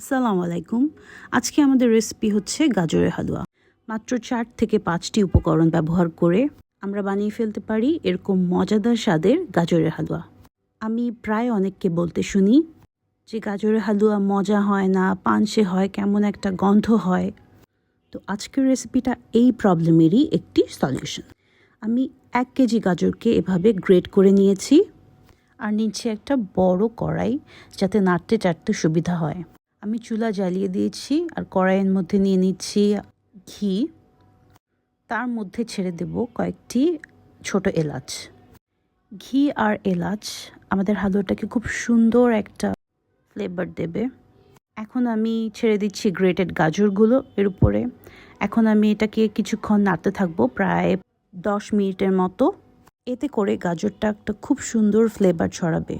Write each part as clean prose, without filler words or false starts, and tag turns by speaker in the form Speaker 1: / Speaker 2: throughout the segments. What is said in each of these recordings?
Speaker 1: আসসালামু আলাইকুম। আজকে আমাদের রেসিপি হচ্ছে গাজরের হালুয়া। মাত্র 4 থেকে 5টি উপকরণ ব্যবহার করে আমরা বানিয়ে ফেলতে পারি এরকম মজাদার স্বাদের গাজরের হালুয়া। আমি প্রায় অনেককে বলতে শুনি যে গাজরের হালুয়া মজা হয় না, পানসে হয়, কেমন একটা গন্ধ হয়। তো আজকের রেসিপিটা এই প্রবলেমেরই একটি সলিউশন। আমি 1 কেজি গাজরকে এভাবে গ্রেট করে নিয়েছি আর নিচ্ছি একটা বড় কড়াই, যাতে নাড়তে চাড়তে সুবিধা হয়। আমি চুলা জ্বালিয়ে দিয়েছি আর কড়াইয়ের মধ্যে নিয়ে নিচ্ছি ঘি। তার মধ্যে ছেড়ে দেব কয়েকটি ছোট এলাচ। ঘি আর এলাচ আমাদের হালুয়াটাকে খুব সুন্দর একটা ফ্লেভার দেবে। এখন আমি ছেড়ে দিচ্ছি গ্রেটেড গাজরগুলো এর উপরে। এখন আমি এটাকে কিছুক্ষণ নাড়তে থাকবো, প্রায় 10 মিনিটের মতো। এতে করে গাজরটা একটা খুব সুন্দর ফ্লেভার ছড়াবে।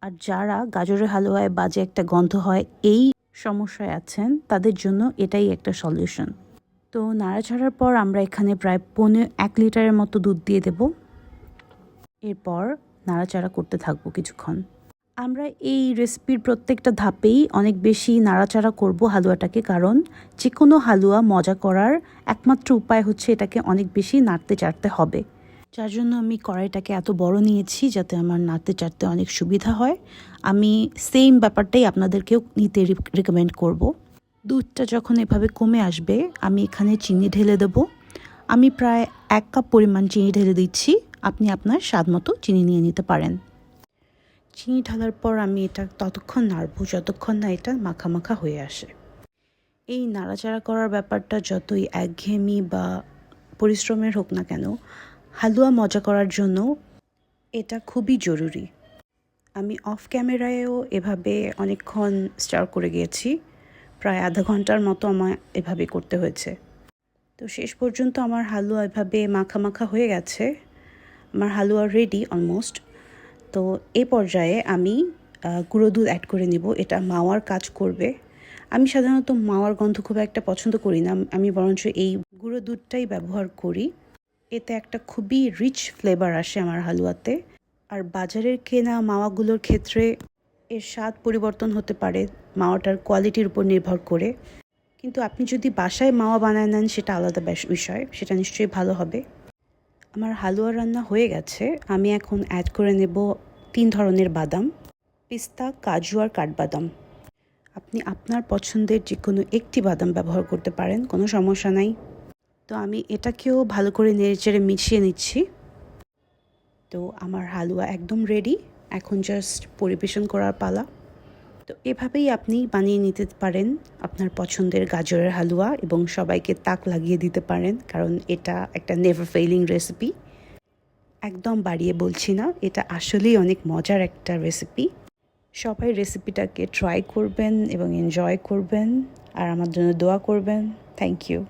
Speaker 1: আর যারা গাজরের হালুয়ায় বাজে একটা গন্ধ হয়, এই সমস্যায় আছেন, তাদের জন্য এটাই একটা সলিউশন। তো নাড়াচাড়ার পর আমরা এখানে প্রায় 1 লিটারের মতো দুধ দিয়ে দেব। এরপর নাড়াচাড়া করতে থাকবো কিছুক্ষণ। আমরা এই রেসিপির প্রত্যেকটা ধাপেই অনেক বেশি নাড়াচাড়া করব হালুয়াটাকে, কারণ যে কোনো হালুয়া মজা করার একমাত্র উপায় হচ্ছে এটাকে অনেক বেশি নাড়তে চাড়তে হবে। যার জন্য আমি কড়াইটাকে এত বড় নিয়েছি, যাতে আমার নাড়তে চাড়তে অনেক সুবিধা হয়। আমি সেম ব্যাপারটাই আপনাদেরকেও নিতে রেকমেন্ড করব। দুধটা যখন এভাবে কমে আসবে, আমি এখানে চিনি ঢেলে দেব। আমি প্রায় 1 কাপ পরিমাণ চিনি ঢেলে দিচ্ছি। আপনি আপনার স্বাদ মতো চিনি নিয়ে নিতে পারেন। চিনি ঢালার পর আমি এটা ততক্ষণ নাড়ব যতক্ষণ না এটা মাখা মাখা হয়ে আসে। এই নাড়াচাড়া করার ব্যাপারটা যতই একঘেয়েমি বা পরিশ্রমের হোক না কেন, হালুয়া মজা করার জন্য এটা খুবই জরুরি। আমি অফ ক্যামেরায়ও এভাবে অনেকক্ষণ স্টার করে গিয়েছি, প্রায় আধা ঘন্টার মতো আমার এভাবে করতে হয়েছে। তো শেষ পর্যন্ত আমার হালুয়া এভাবে মাখা মাখা হয়ে গেছে। আমার হালুয়া রেডি অলমোস্ট। তো এই পর্যায়ে আমি গুঁড়ো দুধ অ্যাড করে নিব। এটা মাওয়ার কাজ করবে। আমি সাধারণত মাওয়ার গন্ধ খুব একটা পছন্দ করি না, আমি বরঞ্চ এই গুঁড়ো দুধটাই ব্যবহার করি। এতে একটা খুবই রিচ ফ্লেভার আসে আমার হালুয়াতে। আর বাজারের কেনা মাওয়াগুলোর ক্ষেত্রে এর স্বাদ পরিবর্তন হতে পারে মাওয়াটার কোয়ালিটির উপর নির্ভর করে, কিন্তু আপনি যদি বাসায় মাওয়া বানায় নেন সেটা আলাদা বিষয়, সেটা নিশ্চয়ই ভালো হবে। আমার হালুয়া রান্না হয়ে গেছে। আমি এখন অ্যাড করে নেব 3 ধরনের বাদাম: পিস্তা, কাজু আর কাঠবাদাম। আপনি আপনার পছন্দের যে কোনো একটি বাদাম ব্যবহার করতে পারেন, কোনো সমস্যা নাই। তো আমি এটাকেও ভালো করে নেড়েচেড়ে মিশিয়ে নিচ্ছি। তো আমার হালুয়া একদম রেডি। এখন জাস্ট পরিবেশন করার পালা। তো এভাবেই আপনি বানিয়ে নিতে পারেন আপনার পছন্দের গাজরের হালুয়া এবং সবাইকে তাক লাগিয়ে দিতে পারেন, কারণ এটা একটা নেভার ফেইলিং রেসিপি। একদম বাড়িয়ে বলছি না, এটা আসলেই অনেক মজার একটা রেসিপি। সবাই রেসিপিটাকে ট্রাই করবেন এবং এনজয় করবেন আর আমার জন্য দোয়া করবেন। Thank you.